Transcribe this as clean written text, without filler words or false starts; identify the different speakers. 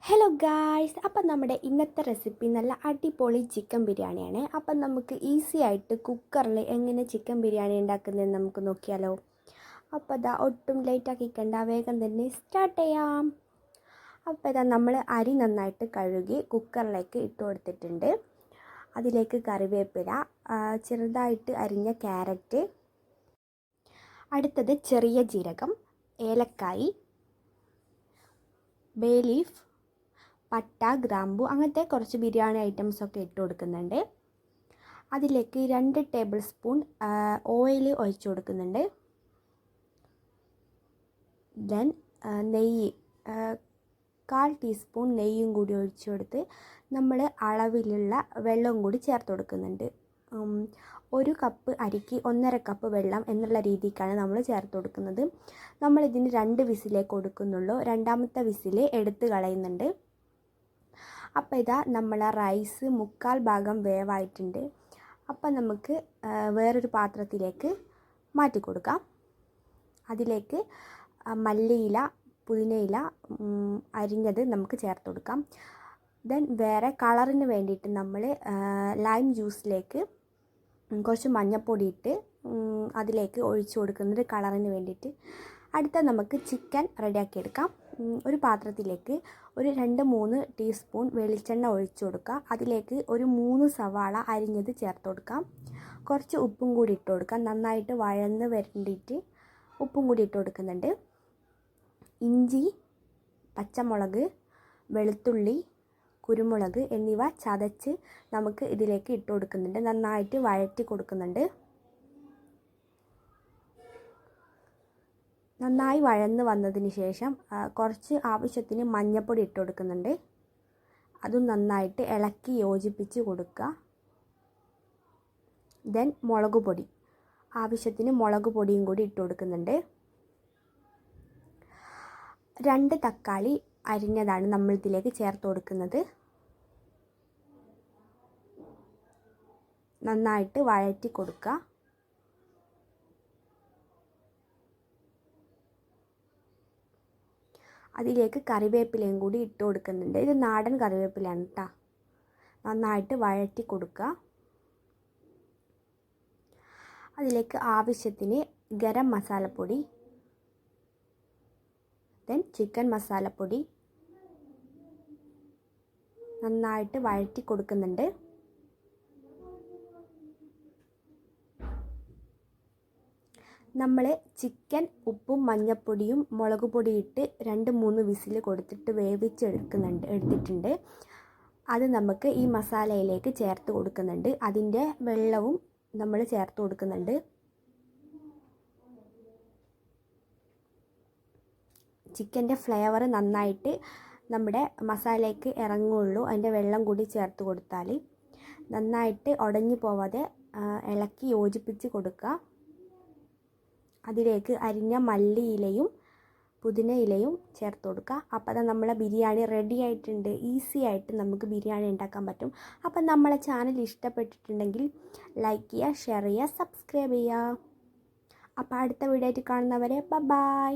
Speaker 1: Hello guys, അപ്പം നമ്മുടെ ഇന്നത്തെ റെസിപ്പി നല്ല അടിപൊളി ചിക്കൻ ബിരിയാണിയാണ്. അപ്പം നമുക്ക് ഈസി ആയിട്ട് കുക്കറിൽ എങ്ങനെ ചിക്കൻ ബിരിയാണി ഉണ്ടാക്കുന്നതെന്ന് നമുക്ക് നോക്കിയാലോ. അപ്പോൾ ഇതാ ഒട്ടും ലേറ്റ് ആക്കിക്കണ്ട, വേഗം തന്നെ സ്റ്റാർട്ട് ചെയ്യാം. അപ്പോൾ ഇതാ നമ്മൾ അരി നന്നായിട്ട് കഴുകി കുക്കറിലേക്ക് ഇട്ട് കൊടുത്തിട്ടുണ്ട്. അതിലേക്ക് കറിവേപ്പില, ചെറുതായിട്ട് അരിഞ്ഞ ക്യാരറ്റ്, അടുത്തത് ചെറിയ ജീരകം, ഏലക്കായി, ബേ ലീഫ്, പട്ട, ഗ്രാമ്പു അങ്ങനത്തെ കുറച്ച് ബിരിയാണി ഐറ്റംസൊക്കെ ഇട്ട് കൊടുക്കുന്നുണ്ട്. അതിലേക്ക് 2 ടേബിൾ സ്പൂൺ ഓയിൽ ഒഴിച്ച് കൊടുക്കുന്നുണ്ട്. ദെൻ നെയ്യ് 1/4 ടീസ്പൂൺ നെയ്യും കൂടി ഒഴിച്ച് കൊടുത്ത് നമ്മൾ അളവിലുള്ള വെള്ളവും കൂടി ചേർത്ത് കൊടുക്കുന്നുണ്ട്. 1 കപ്പ് അരിക്ക് 1.5 കപ്പ് വെള്ളം എന്നുള്ള രീതിക്കാണ് നമ്മൾ ചേർത്ത് കൊടുക്കുന്നത്. നമ്മളിതിന് 2 വിസിലേ കൊടുക്കുന്നുള്ളൂ. രണ്ടാമത്തെ വിസിൽ എടുത്ത് കളയുന്നുണ്ട്. അപ്പോൾ ഇതാ നമ്മളെ റൈസ് 1/4 ഭാഗം വേവായിട്ടുണ്ട്. അപ്പം നമുക്ക് വേറൊരു പാത്രത്തിലേക്ക് മാറ്റി കൊടുക്കാം. അതിലേക്ക് മല്ലിയില, പുതിനയില അരിഞ്ഞത് നമുക്ക് ചേർത്ത് കൊടുക്കാം. ദെൻ വേറെ കളറിന് വേണ്ടിയിട്ട് നമ്മൾ ലൈം ജ്യൂസിലേക്ക് കുറച്ച് മഞ്ഞൾപ്പൊടി ഇട്ട് അതിലേക്ക് ഒഴിച്ച് കൊടുക്കുന്നത് കളറിന് വേണ്ടിയിട്ട്. അടുത്ത നമുക്ക് ചിക്കൻ റെഡിയാക്കിയെടുക്കാം. ഒരു പാത്രത്തിലേക്ക് ഒരു 2-3 ടീസ്പൂൺ വെളിച്ചെണ്ണ ഒഴിച്ചു കൊടുക്കുക. അതിലേക്ക് ഒരു 3 സവാള അരിഞ്ഞത് ചേർത്ത് കൊടുക്കാം. കുറച്ച് ഉപ്പും കൂടി ഇട്ട് കൊടുക്കാം. നന്നായിട്ട് വഴന്ന് വേണ്ടിയിട്ട് ഉപ്പും കൂടി ഇട്ട് കൊടുക്കുന്നുണ്ട്. ഇഞ്ചി, പച്ചമുളക്, വെളുത്തുള്ളി, കുരുമുളക് എന്നിവ ചതച്ച് നമുക്ക് ഇതിലേക്ക് ഇട്ട് കൊടുക്കുന്നുണ്ട്. നന്നായിട്ട് വഴറ്റി കൊടുക്കുന്നുണ്ട്. നന്നായി വഴന്ന് വന്നതിന് ശേഷം കുറച്ച് ആവശ്യത്തിന് മഞ്ഞൾപ്പൊടി ഇട്ട് കൊടുക്കുന്നുണ്ട്. അതും നന്നായിട്ട് ഇളക്കി യോജിപ്പിച്ച് കൊടുക്കുക. ദെൻ മുളക് പൊടി, ആവശ്യത്തിന് മുളക് പൊടിയും കൂടി ഇട്ട് കൊടുക്കുന്നുണ്ട്. 2 തക്കാളി അരിഞ്ഞതാണ് നമ്മൾ ഇതിലേക്ക് ചേർത്ത് കൊടുക്കുന്നത്. നന്നായിട്ട് വഴറ്റി കൊടുക്കുക. അതിലേക്ക് കറിവേപ്പിലയും കൂടി ഇട്ട് കൊടുക്കുന്നുണ്ട്. ഇത് നാടൻ കറിവേപ്പിലയാണ് കേട്ടോ. നന്നായിട്ട് വഴറ്റി കൊടുക്കുക. അതിലേക്ക് ആവശ്യത്തിന് ഗരം മസാലപ്പൊടി, ദെൻ ചിക്കൻ മസാലപ്പൊടി നന്നായിട്ട് വഴറ്റി കൊടുക്കുന്നുണ്ട്. നമ്മൾ ചിക്കൻ ഉപ്പും മഞ്ഞൾപ്പൊടിയും മുളക് പൊടിയും ഇട്ട് 2-3 വിസിൽ കൊടുത്തിട്ട് എടുത്തിട്ടുണ്ട്. അത് നമുക്ക് ഈ മസാലയിലേക്ക് ചേർത്ത് കൊടുക്കുന്നുണ്ട്. അതിൻ്റെ വെള്ളവും നമ്മൾ ചേർത്ത് കൊടുക്കുന്നുണ്ട്. ചിക്കൻ്റെ ഫ്ലേവർ നന്നായിട്ട് നമ്മുടെ മസാലയ്ക്ക് ഇറങ്ങുള്ളൂ. അതിൻ്റെ വെള്ളം കൂടി ചേർത്ത് കൊടുത്താൽ നന്നായിട്ട് ഉടഞ്ഞു പോവാതെ ഇളക്കി യോജിപ്പിച്ച് കൊടുക്കുക. അതിലേക്ക് അരിഞ്ഞ മല്ലിയിലയും പുതിനയിലയും ചേർത്ത് കൊടുക്കുക. അപ്പോൾ അത് നമ്മളെ ബിരിയാണി റെഡി ആയിട്ടുണ്ട്. ഈസി ആയിട്ട് നമുക്ക് ബിരിയാണി ഉണ്ടാക്കാൻ പറ്റും. അപ്പം നമ്മളെ ചാനൽ ഇഷ്ടപ്പെട്ടിട്ടുണ്ടെങ്കിൽ ലൈക്ക് ചെയ്യുക, ഷെയർ ചെയ്യുക, സബ്സ്ക്രൈബ് ചെയ്യുക. അപ്പോൾ അടുത്ത വീഡിയോ ആയിട്ട് കാണുന്നവരെ ബൈ.